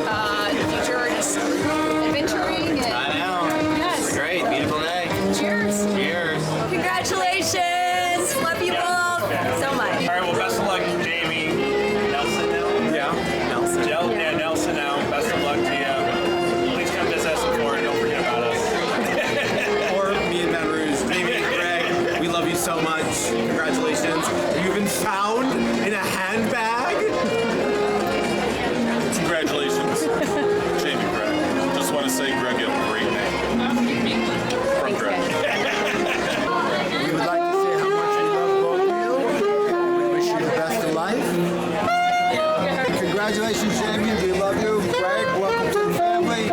the future is adventuring. And, I know. yes. It's great. Beautiful day. Cheers. Cheers. Congratulations. Love you both so much. All right, well, best of luck, Jamie. Nelson now? Yeah. Nelson. Yeah, Nelson now. Best of luck to you. Please come visit us in Florida. Don't forget about us. Or me and Baton Rouge. Jamie and Greg, we love you so much. Congratulations. You've been found in a handbag. Congratulations, Jamie Greg. Just want to say, Greg, you have a great name. From Greg. We would like to say how much we love both of you. We wish you the best of life. Congratulations, Jamie. We love you. Greg, welcome to the family.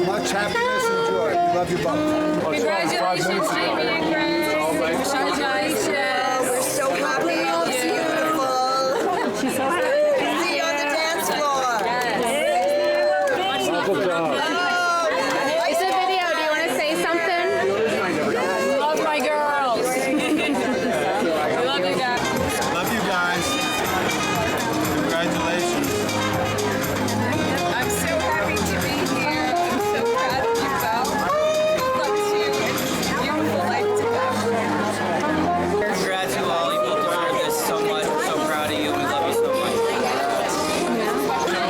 Much happiness and joy. We love you both. Congratulations, Jamie and Greg. Congratulations. We're so happy. It's beautiful. She's so happy. See you on the dance floor. It's a video. Do you want to say something? Love my girls. We love you guys. Love you guys. Congratulations. I'm so happy to be here. I'm so proud of you both. Love you. It's a beautiful life together. Congrats to all. You both deserve this so much. We're so proud of you. We love you so much.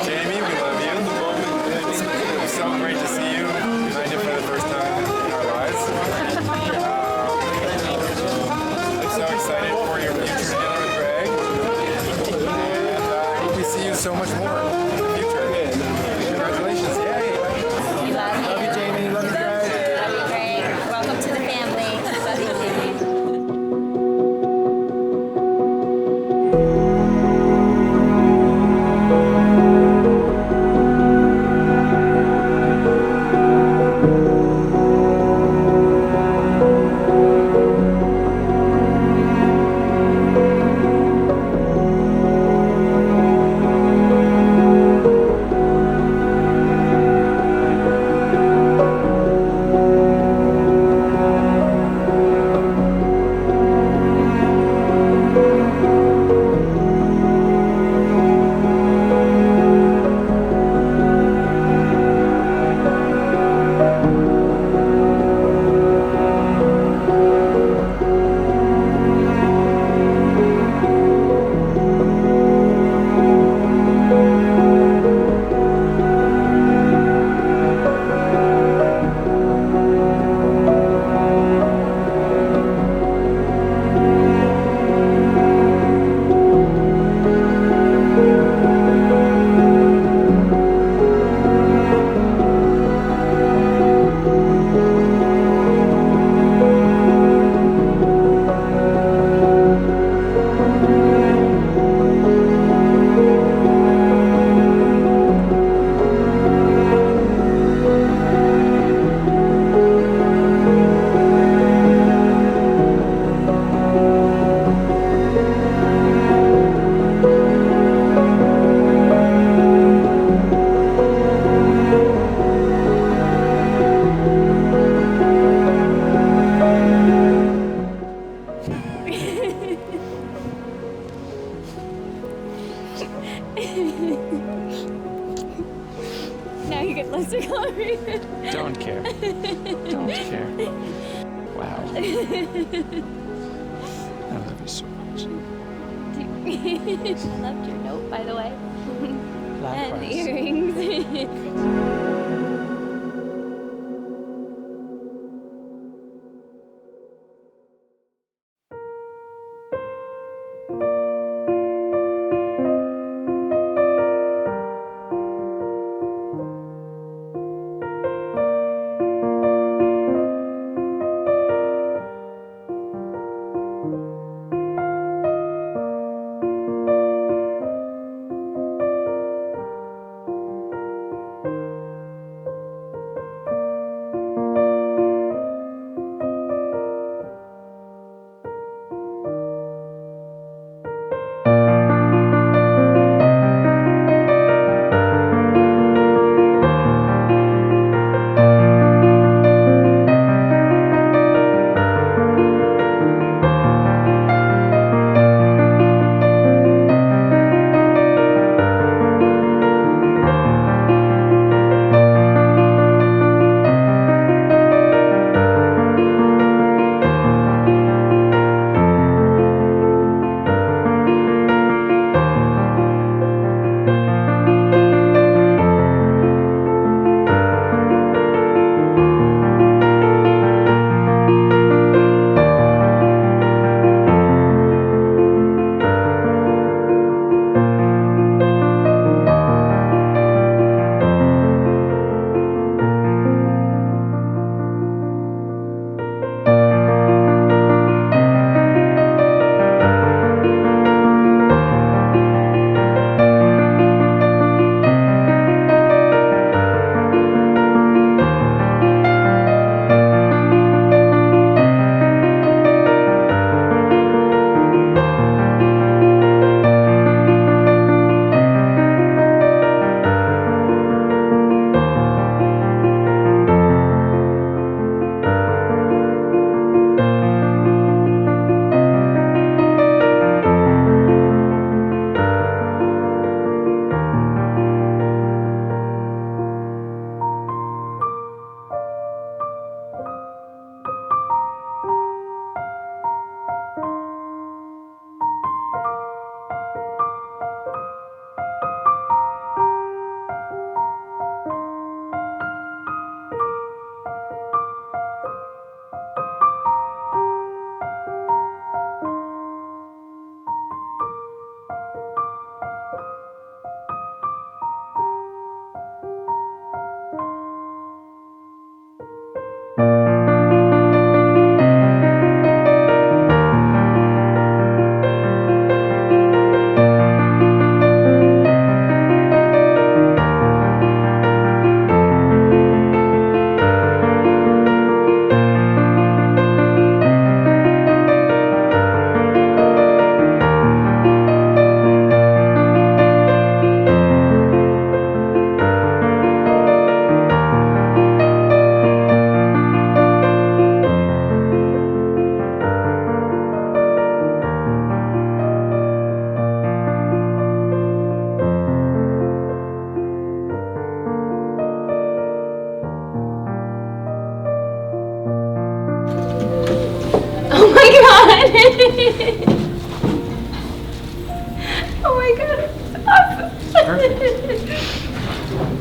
Jamie, we love you. It was so great to see you united for the first time in our lives. I'm so excited for your future together with Greg. And I hope we see you so much more in the future. Congratulations. Yay. Love you, Jamie. Love you, Greg. Love you, Greg. Welcome to the family. Love you, Jamie. Now you get lipstick all over you. Don't care. Don't care. Wow. I love you so much. I loved your note, by the way. And the Likewise. earrings.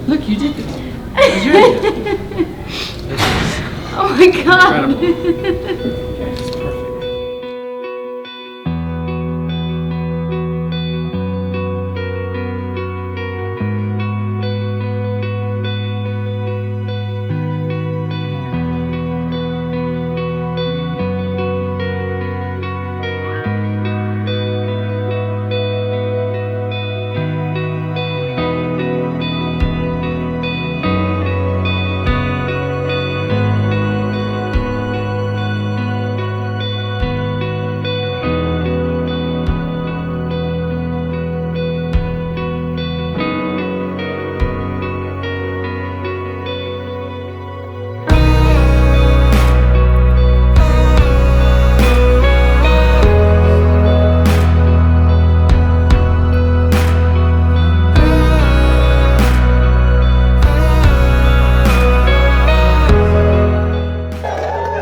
Look, you did it. It's your idea. Oh my God. Incredible. It's perfect.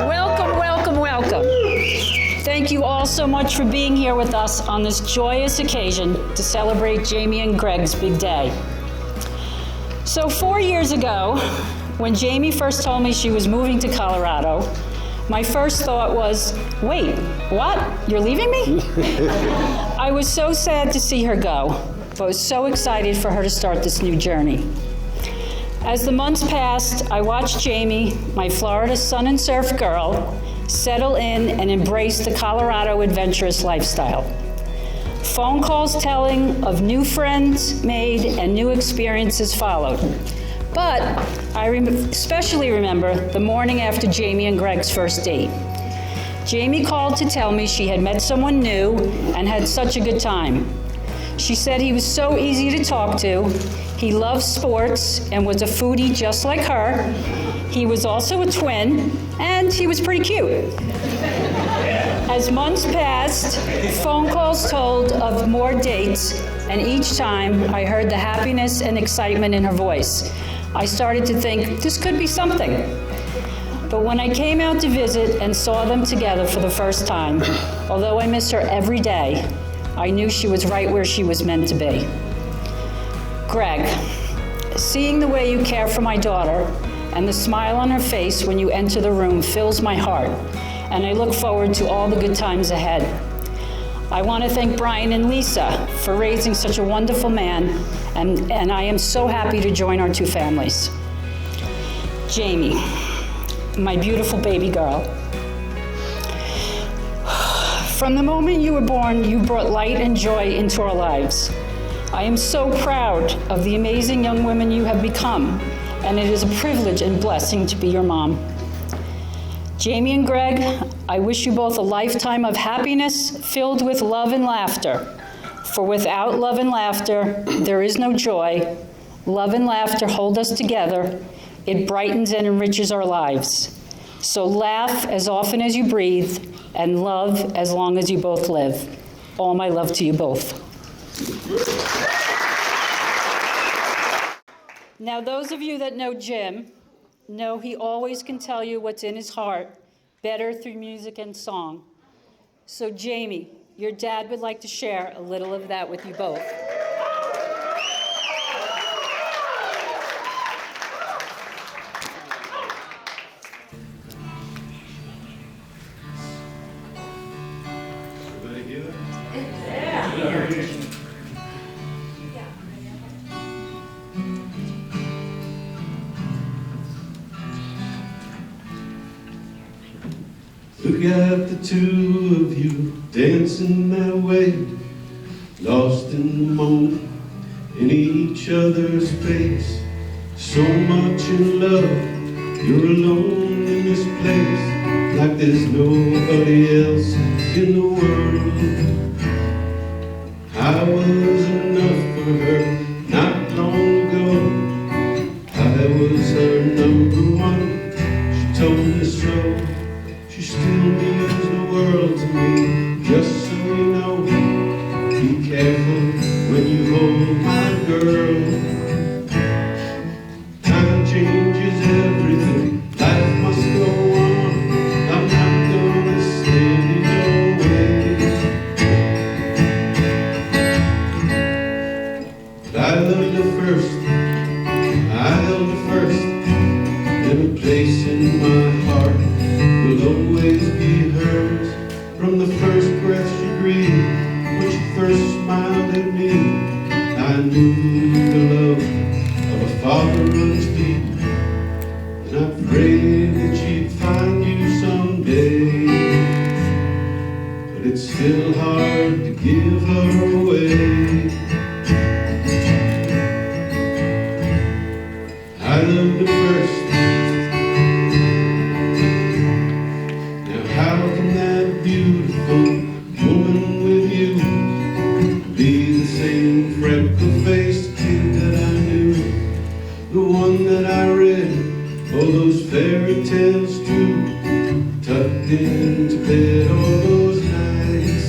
Welcome, welcome, welcome. Thank you all so much for being here with us on this joyous occasion to celebrate Jamie and Greg's big day. So 4 years ago, when Jamie first told me she was moving to Colorado, my first thought was, wait, what? You're leaving me? I was so sad to see her go, but was so excited for her to start this new journey. As the months passed, I watched Jamie, my Florida sun and surf girl, settle in and embrace the Colorado adventurous lifestyle. Phone calls telling of new friends made and new experiences followed. But I especially remember the morning after Jamie and Greg's first date. Jamie called to tell me she had met someone new and had such a good time. She said he was so easy to talk to. He loved sports and was a foodie just like her. He was also a twin, and he was pretty cute. As months passed, phone calls told of more dates, and each time I heard the happiness and excitement in her voice. I started to think, this could be something. But when I came out to visit and saw them together for the first time, although I miss her every day, I knew she was right where she was meant to be. Greg, seeing the way you care for my daughter and the smile on her face when you enter the room fills my heart, and I look forward to all the good times ahead. I want to thank Brian and Lisa for raising such a wonderful man, and I am so happy to join our two families. Jamie, my beautiful baby girl. From the moment you were born, you brought light and joy into our lives. I am so proud of the amazing young women you have become, and it is a privilege and blessing to be your mom. Jamie and Greg, I wish you both a lifetime of happiness filled with love and laughter. For without love and laughter, there is no joy. Love and laughter hold us together. It brightens and enriches our lives. So laugh as often as you breathe, and love as long as you both live. All my love to you both. Now, those of you that know Jim know he always can tell you what's in his heart better through music and song. So, Jamie, your dad would like to share a little of that with you both. Look at the two of you dancing that way, lost in the moment, in each other's space. So much in love, you're alone in this place, like there's nobody else in the world. I was enough for her not long ago. I was her number one, she told me so. She still means the world to me, just so you know. Be careful when you hold my girl. Time changes everything, life must go on. I'm not gonna stand in your way. But I love knew the love of a father runs deep, and I prayed that she'd find you someday. But it's still hard to give her away. I loved her first. Now how can that beautiful woman with you be the same freckle-faced kid that I knew? The one that I read all those fairy tales to, tucked into bed all those nights.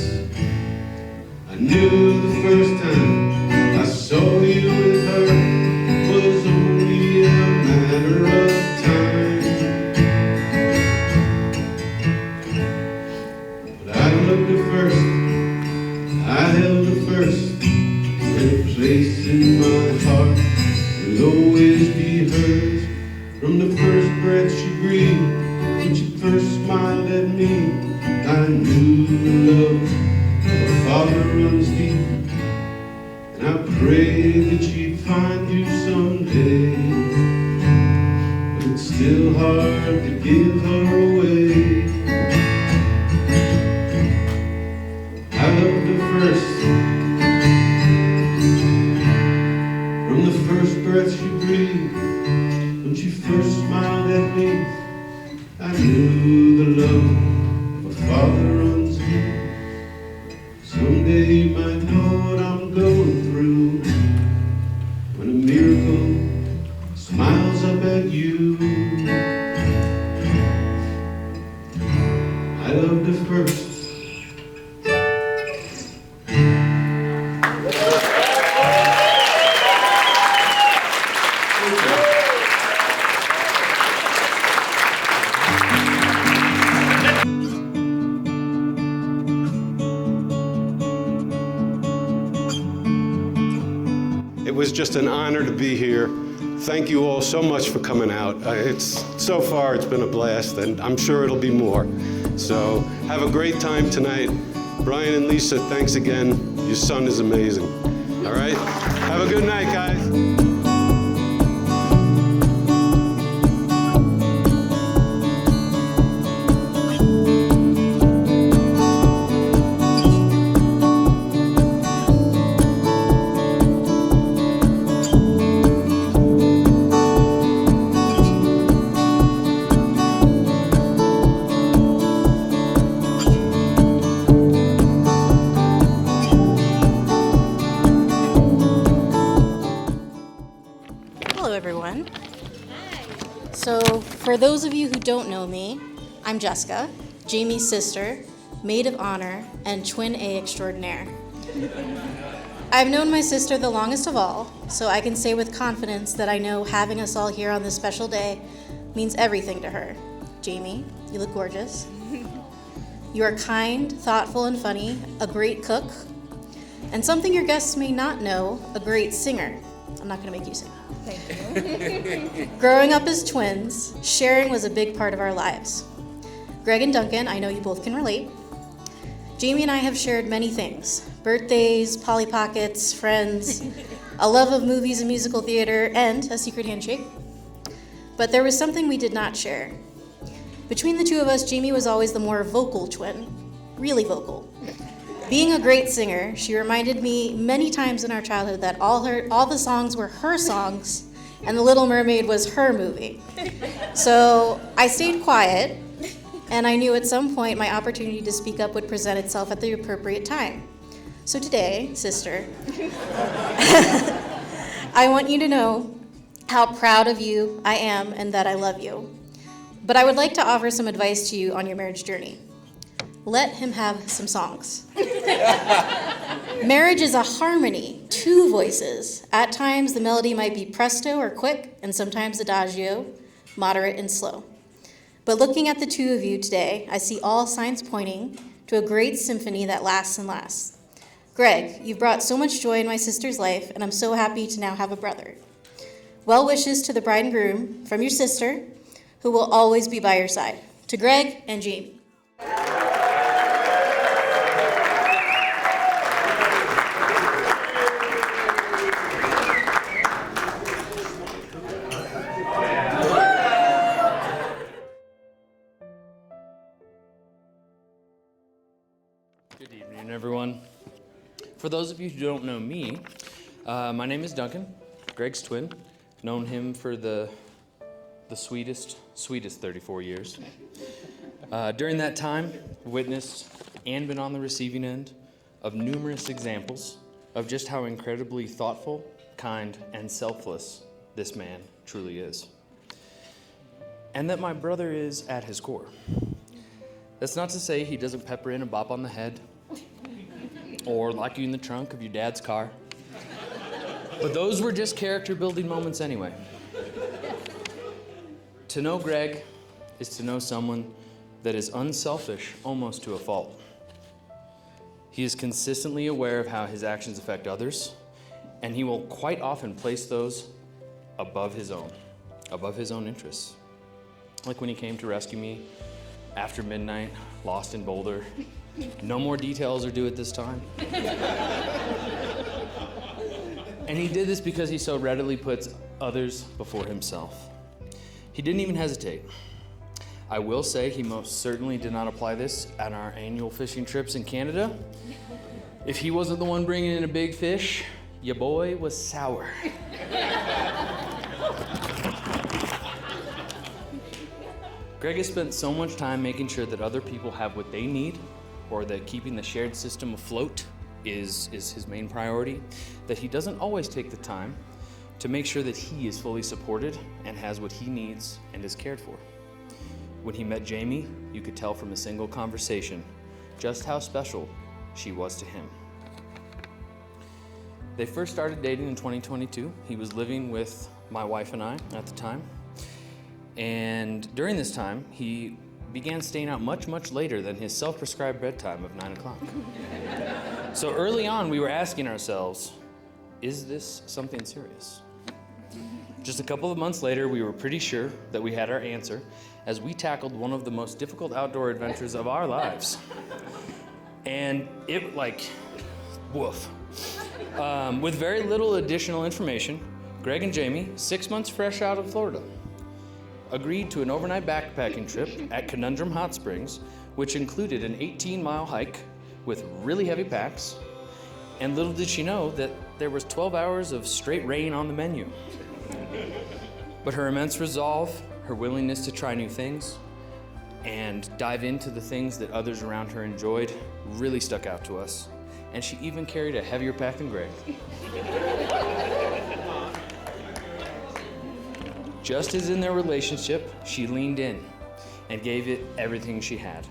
I knew the first time I saw you with her was only a matter of time. But I loved her first, I held her first, and a place in my heart will always be hers. From the first breath she breathed, when she first smiled at me, I knew the love of a father runs deep, and I prayed that she'd find you someday. But it's still hard to give her away. I loved her first. From the first breath she breathed, when she first smiled at me, I knew the love of a father runs deep. Someday you might know what I'm going through, when a miracle smiles up at you. I loved her first. It was just an honor to be here. Thank you all so much for coming out. So far it's been a blast, and I'm sure it'll be more. So have a great time tonight. Brian and Lisa, thanks again. Your son is amazing. All right? Have a good night, guys. Everyone. So, for those of you who don't know me, I'm Jessica, Jamie's sister, maid of honor, and twin A extraordinaire. I've known my sister the longest of all, so I can say with confidence that I know having us all here on this special day means everything to her. Jamie, you look gorgeous. You are kind, thoughtful, and funny, a great cook, and something your guests may not know, a great singer. I'm not going to make you sing. Thank you. Growing up as twins, sharing was a big part of our lives. Greg and Duncan, I know you both can relate. Jamie and I have shared many things: birthdays, Polly Pockets, friends, a love of movies and musical theater, and a secret handshake. But there was something we did not share. Between the two of us, Jamie was always the more vocal twin, really vocal. Being a great singer, she reminded me many times in our childhood that all the songs were her songs, and The Little Mermaid was her movie. So I stayed quiet, and I knew at some point my opportunity to speak up would present itself at the appropriate time. So today, sister, I want you to know how proud of you I am and that I love you. But I would like to offer some advice to you on your marriage journey. Let him have some songs. Marriage is a harmony, two voices. At times, the melody might be presto or quick, and sometimes adagio, moderate and slow. But looking at the two of you today, I see all signs pointing to a great symphony that lasts and lasts. Greg, you've brought so much joy in my sister's life, and I'm so happy to now have a brother. Well wishes to the bride and groom from your sister, who will always be by your side. To Greg and Jamie. For those of you who don't know me, my name is Duncan, Greg's twin. Known him for the sweetest 34 years. During that time, witnessed and been on the receiving end of numerous examples of just how incredibly thoughtful, kind, and selfless this man truly is. And that my brother is at his core. That's not to say he doesn't pepper in a bop on the head or lock you in the trunk of your dad's car. But those were just character building moments anyway. To know Greg is to know someone that is unselfish almost to a fault. He is consistently aware of how his actions affect others, and he will quite often place those above his own interests. Like when he came to rescue me after midnight, lost in Boulder. No more details are due at this time. And he did this because he so readily puts others before himself. He didn't even hesitate. I will say he most certainly did not apply this at our annual fishing trips in Canada. If he wasn't the one bringing in a big fish, your boy was sour. Greg has spent so much time making sure that other people have what they need, or that keeping the shared system afloat is his main priority, that he doesn't always take the time to make sure that he is fully supported and has what he needs and is cared for. When he met Jamie, you could tell from a single conversation just how special she was to him. They first started dating in 2022. He was living with my wife and I at the time. And during this time, he began staying out much, much later than his self-prescribed bedtime of 9 o'clock. So early on, we were asking ourselves, is this something serious? Just a couple of months later, we were pretty sure that we had our answer as we tackled one of the most difficult outdoor adventures of our lives. And it, woof. With very little additional information, Greg and Jamie, 6 months fresh out of Florida, agreed to an overnight backpacking trip at Conundrum Hot Springs, which included an 18-mile hike with really heavy packs, and little did she know that there was 12 hours of straight rain on the menu. But her immense resolve, her willingness to try new things, and dive into the things that others around her enjoyed really stuck out to us. And she even carried a heavier pack than Greg. Just as in their relationship, she leaned in and gave it everything she had.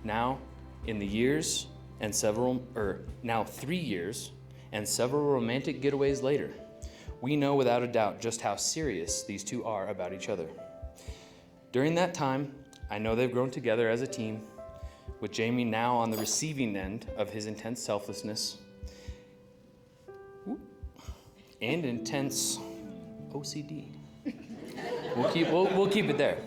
Now, in the years and now 3 years and several romantic getaways later, we know without a doubt just how serious these two are about each other. During that time, I know they've grown together as a team, with Jamie now on the receiving end of his intense selflessness and intense OCD. We'll keep it there.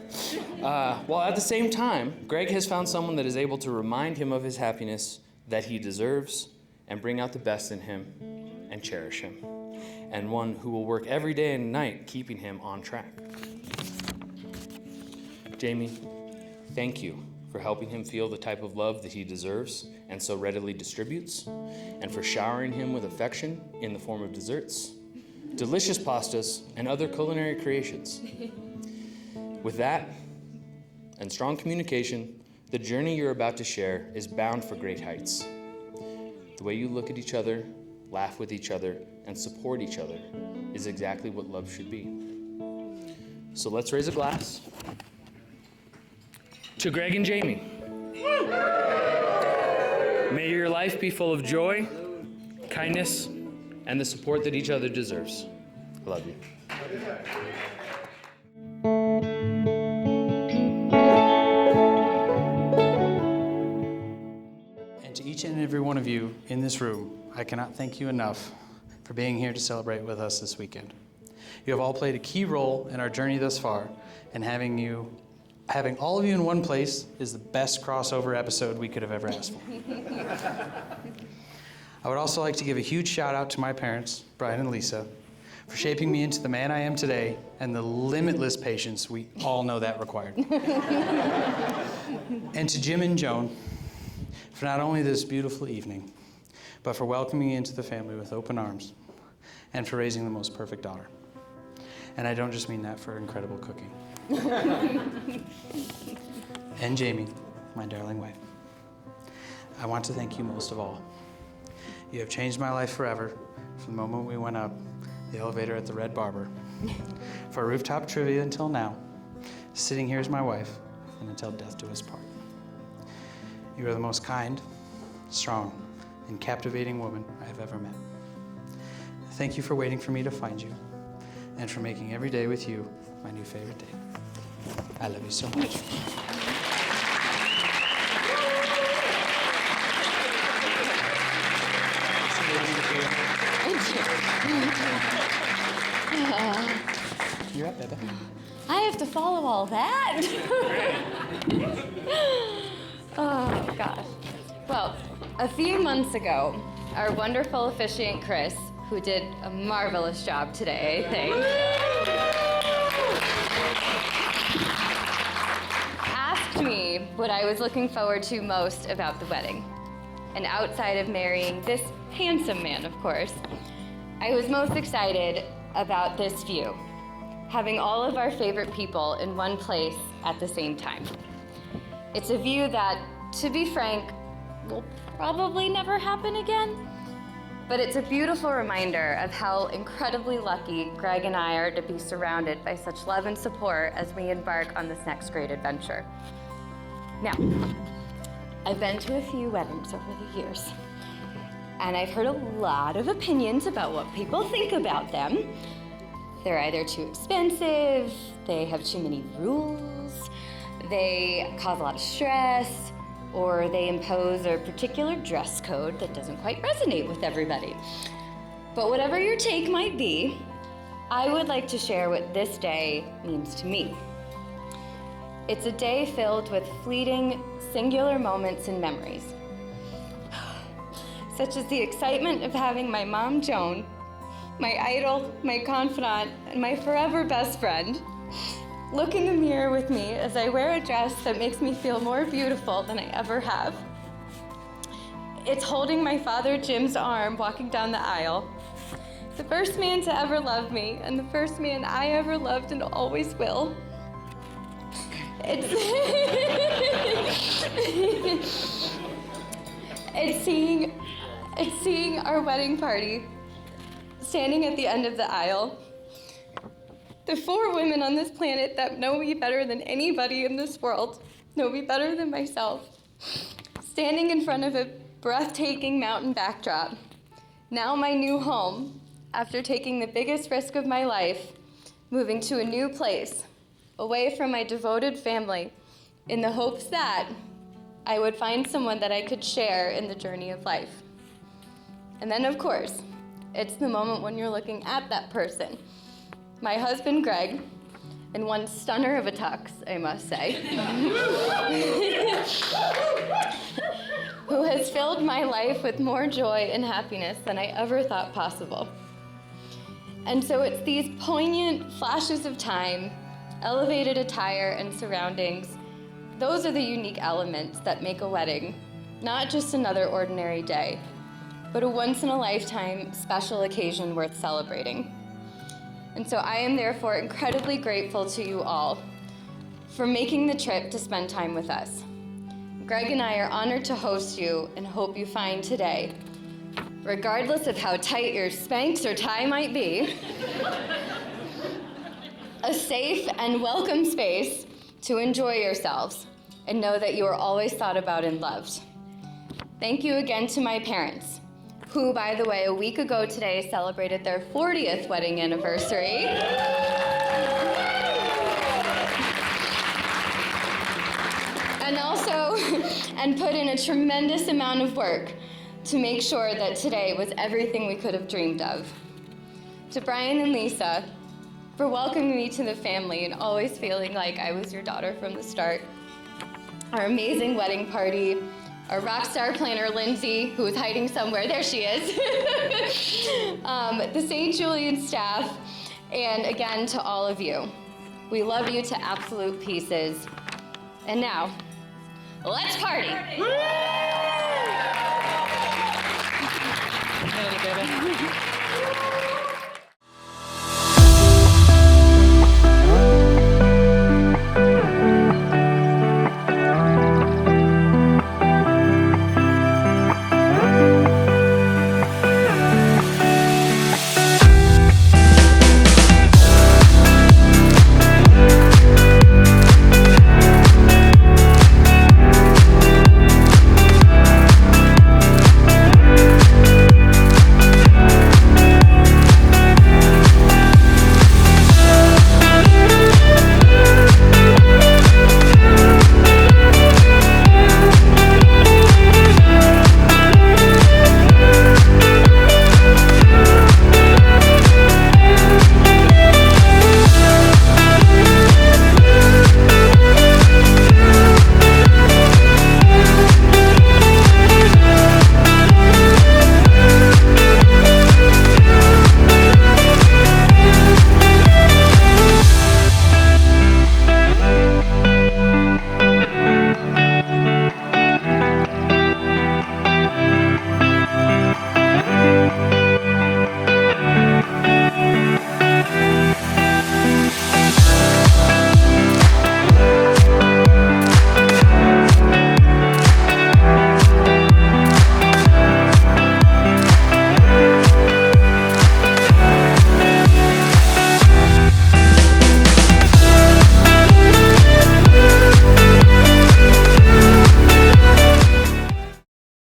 While at the same time, Greg has found someone that is able to remind him of his happiness that he deserves and bring out the best in him and cherish him, and one who will work every day and night keeping him on track. Jamie, thank you for helping him feel the type of love that he deserves and so readily distributes, and for showering him with affection in the form of desserts, delicious pastas, and other culinary creations. With that and strong communication, the journey you're about to share is bound for great heights. The way you look at each other, laugh with each other, and support each other is exactly what love should be. So let's raise a glass to Greg and Jamie. May your life be full of joy, kindness, and the support that each other deserves. I love you. And to each and every one of you in this room, I cannot thank you enough for being here to celebrate with us this weekend. You have all played a key role in our journey thus far, and having all of you in one place is the best crossover episode we could have ever asked for. I would also like to give a huge shout out to my parents, Brian and Lisa, for shaping me into the man I am today and the limitless patience we all know that required. And to Jim and Joan for not only this beautiful evening, but for welcoming you into the family with open arms and for raising the most perfect daughter. And I don't just mean that for incredible cooking. And Jamie, my darling wife, I want to thank you most of all. You have changed my life forever from the moment we went up the elevator at the Red Barber, for rooftop trivia until now, sitting here as my wife, and until death do us part. You are the most kind, strong, and captivating woman I have ever met. Thank you for waiting for me to find you, and for making every day with you my new favorite day. I love you so much. You're up, baby. I have to follow all that. Oh, gosh. Well, a few months ago, our wonderful officiant, Chris, who did a marvelous job today, I think, asked me what I was looking forward to most about the wedding. And outside of marrying this handsome man, of course, I was most excited about this view, having all of our favorite people in one place at the same time. It's a view that, to be frank, will probably never happen again, but it's a beautiful reminder of how incredibly lucky Greg and I are to be surrounded by such love and support as we embark on this next great adventure. Now, I've been to a few weddings over the years, and I've heard a lot of opinions about what people think about them. They're either too expensive, they have too many rules, they cause a lot of stress, or they impose a particular dress code that doesn't quite resonate with everybody. But whatever your take might be, I would like to share what this day means to me. It's a day filled with fleeting, singular moments and memories, such as the excitement of having my mom, Joan, my idol, my confidant, and my forever best friend, look in the mirror with me as I wear a dress that makes me feel more beautiful than I ever have. It's holding my father Jim's arm walking down the aisle, the first man to ever love me, and the first man I ever loved and always will. It's seeing our wedding party, standing at the end of the aisle. The 4 women on this planet that know me better than anybody in this world, know me better than myself, standing in front of a breathtaking mountain backdrop. Now my new home, after taking the biggest risk of my life, moving to a new place, away from my devoted family, in the hopes that I would find someone that I could share in the journey of life. And then, of course, it's the moment when you're looking at that person. My husband, Greg, in one stunner of a tux, I must say, who has filled my life with more joy and happiness than I ever thought possible. And so it's these poignant flashes of time, elevated attire and surroundings, those are the unique elements that make a wedding not just another ordinary day, but a once-in-a-lifetime special occasion worth celebrating. And so I am therefore incredibly grateful to you all for making the trip to spend time with us. Greg and I are honored to host you and hope you find today, regardless of how tight your Spanx or tie might be, a safe and welcome space to enjoy yourselves and know that you are always thought about and loved. Thank you again to my parents, who, by the way, a week ago today celebrated their 40th wedding anniversary. And put in a tremendous amount of work to make sure that today was everything we could have dreamed of. To Brian and Lisa, for welcoming me to the family and always feeling like I was your daughter from the start. Our amazing wedding party, our rock star planner, Lindsay, who is hiding somewhere, there she is. The St. Julian staff, and again, to all of you. We love you to absolute pieces. And now, let's party! Ready, baby.